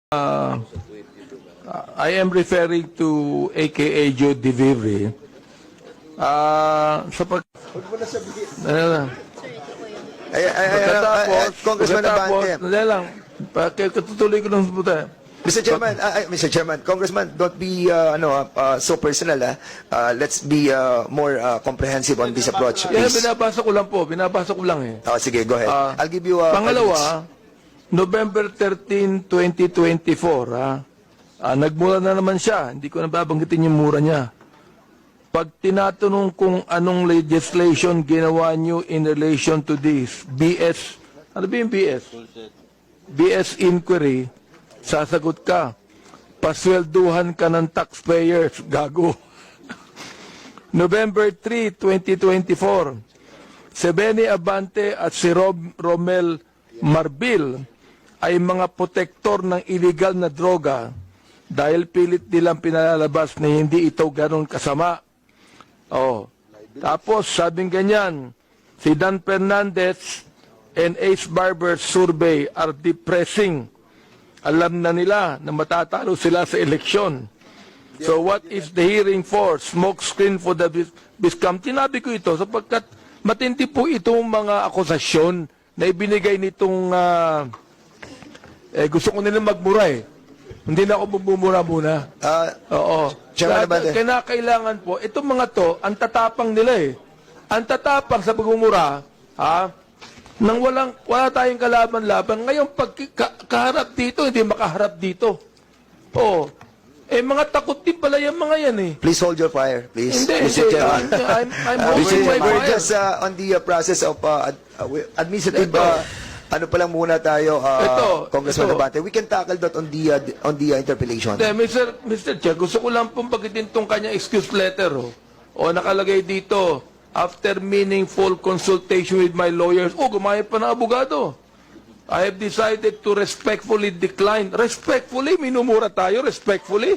I am referring to AKA Joe DeVivre. Congressman Abante. Katutuloy ko ng puta. Mr. Chairman, Congressman, don't be so personal. Let's be more comprehensive on this approach, Yeah, please. binabasa ko lang eh. Sige, go ahead. I'll give you Pangalawa, November 13, 2024, nagmura na naman siya. Hindi ko nababanggitin yung mura niya. Pag tinatanong kung anong legislation ginawa niyo in relation to this, BS, ano ba yung BS? BS inquiry, sasagot ka, paswelduhan ka ng taxpayers, gago. November 3, 2024, si Benny Abante at si Romel Marbil ay mga protektor ng illegal na droga dahil pilit nilang pinalalabas na hindi ito ganun kasama. Tapos sabing ganyan, si Dan Fernandez and Ace Barber's survey are depressing. Alam na nila na matatalo sila sa eleksyon. So what is the hearing for? Smoke screen for the Biscam. Tinabi ko ito sapagkat matindi po itong mga akusasyon na ibinigay nitong gusto ko nilang magmura eh. Hindi na ako bumumura muna. Oo. Kailangan po, itong mga to, ang tatapang nila eh. Ang tatapang sa pagmumura, nang wala tayong kalaban-laban. Ngayon, pag kaharap dito, hindi makaharap dito. Mga takot din pala yung mga yan eh. Please hold your fire, please. Hindi, Mr. Chairman. I'm holding my We're fire. just on the process of administrative, ano pa lang muna tayo, Congressman Abante. We can tackle that on the interpellation. Mr. Chair, gusto ko lang pong bagitin itong kanyang excuse letter. Nakalagay dito, after meaningful consultation with my lawyers, gumamit pa ng abogado. I have decided to respectfully decline. Respectfully? Minumura tayo, respectfully?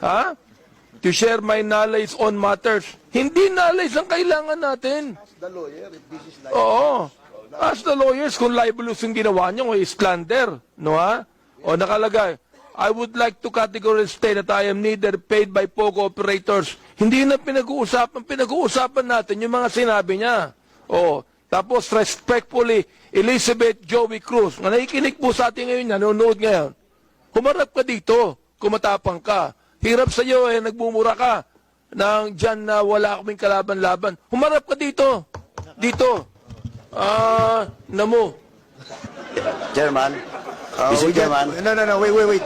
To share my knowledge on matters. Hindi knowledge ang kailangan natin. Ask the lawyer if this is Ask the lawyers kung libelous yung ginawa niyo o slander. Nakalagay, I would like to categorically state that I am neither paid by POGO operators. Hindi na pinag-uusapan. Pinag-uusapan natin yung mga sinabi niya. Tapos respectfully, Elizabeth Joey Cruz, na nakikinig po sa atin ngayon, nanonood ngayon. Humarap ka dito, kumatapang ka. Hirap sa iyo nagbumura ka nang dyan na wala kaming kalaban-laban. Humarap ka dito. Dito. Namo. Chairman. Mr. Chairman. No, wait.